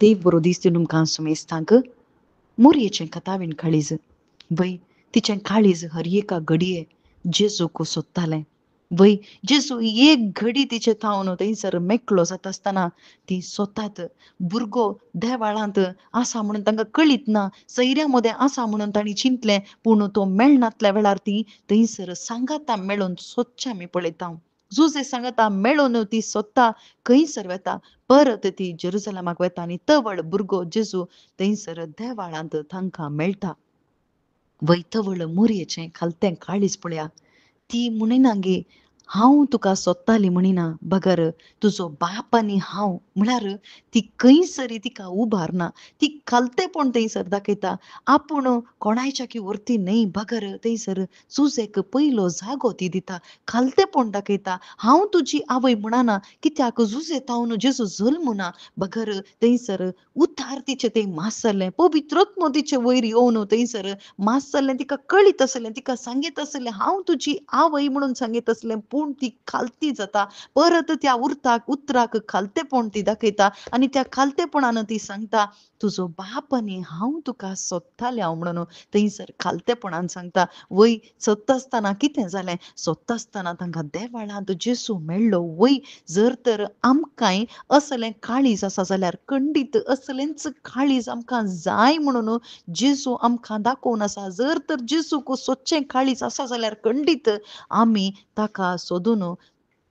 देव बरो दीस दिवन तुमकां सुमेस्तांक मोरयेचें कथावीण काळीज वय तिचें काळीज हर एका घडये जेजूक सोदतालें. वय जेजू एक घडी तिचे थावन थंयसर मेकळो जाता आसतना ती स्वतात भुरगो देवाळांत आसा म्हणून तांकां कळीत ना, सैऱ्यां आसा म्हणून तांणी चिंतलें, पूण तो मेळनातल्या वेळार ती थंयसर सांगाता मेळोन सोदचें आमी पळयता. जुजे सांगाता मेळोन ती सोदता खंयसर वेता, परत ती जेरुसलेमाक वेता आनी तवळ भुरगो जेजू थंयसर देवाळांत तांकां मेळटा. वैतवळ मोरयेचें खालतें काळीज पळया. ती म्हणिना गे हांव तुका सोदताली म्हणिना बगर तुजो बाप आनी हांव म्हळ्यार ती खंयसरी तिका उबारना. ती खालतेपण थंयसर दाखयता. आपूण कोणायच्या व्हरती न्हय बगर थंयसर जुजेक पयलो जागो ती दिता. खालतेपण दाखयता. हांव तुजी आवय म्हणना कित्याक जुजे तावन जेजू जल्मना बगर थंयसर उद्धार तिचें तें मासरलें. पवित्र तिचे वयर येवन थंयसर मासरलें तिका कळीत आसलें. तिका सांगीत आसलें हांव तुजी आवय म्हणून सांगीत आसलें. पूण ती खालती जाता. परत त्या उतराक खालतेपण ती दाखयता आनी त्या खालतेपणान ती सांगता तुजो बाप आनी हांव तुका सोदतालें हांव म्हणून थंयसर खालतेपणान सांगता. वय सोदता आसतना कितें जालें? सोदता आसतना तांकां देवाळांत जेजू मेळ्ळो. वय जर तर आमकांय असलें काळीज आसा जाल्यार खंडीत असलेंच काळीज आमकां जाय म्हणून जेजू आमकां दाखोवन आसा. जर तर जेजूक सोदचें काळीज आसा जाल्यार खंडीत आमी ताका सोदून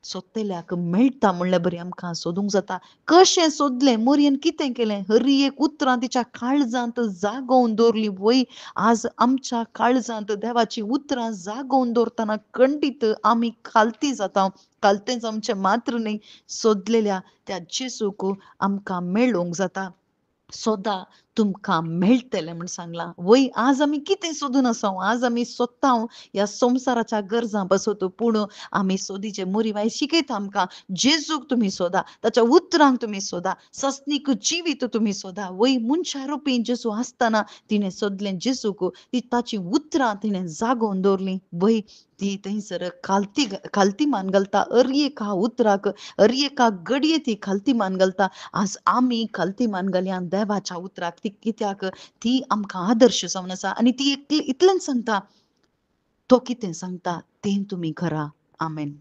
सोदतेल्याक मेळटा म्हणल्यार बरी आमकां सोदूंक जाता. कशें सोदलें? मोरयेन कितें केलें? हर एक उतरां तिच्या काळजांत जागोवन दवरलीं. वय आज आमच्या काळजांत देवाची उतरां जागोवन दवरतना खंडीत आमी खालती जाता. खालतेंच आमचें मात्र न्हय, सोदलेल्या त्या जेजूक आमकां मेळोवंक जाता. सोदा तुमकां मेळटलें म्हूण सांगलां. वय आज आमी कितें सोदून आसाव? आज आमी सोदता ह्या संवसाराच्या गरजां पासत, पूण आमी सोदीचे मोरीबाई शिकयता आमकां जेजूक तुमी सोदा, ताच्या उतरांक तुमी सोदा, सस्नीक जिवीत तुमी सोदा. वय मनशा रुपी जेजू आसतना तिणें सोदलें जेजूक, ती ताची उतरां तिणें जागोवन दवरलीं. वय ती थंयसर खालती मान घालता हर एका उतराक, हर एका घडये ती खालती मान घालता. आज आमी खालती मान घालया देवाच्या उतराक. ती कित्याक ती आमकां आदर्श जावन आसा आनी ती इतलेंच सांगता तो कितें सांगता तें तुमी करा. आमेन.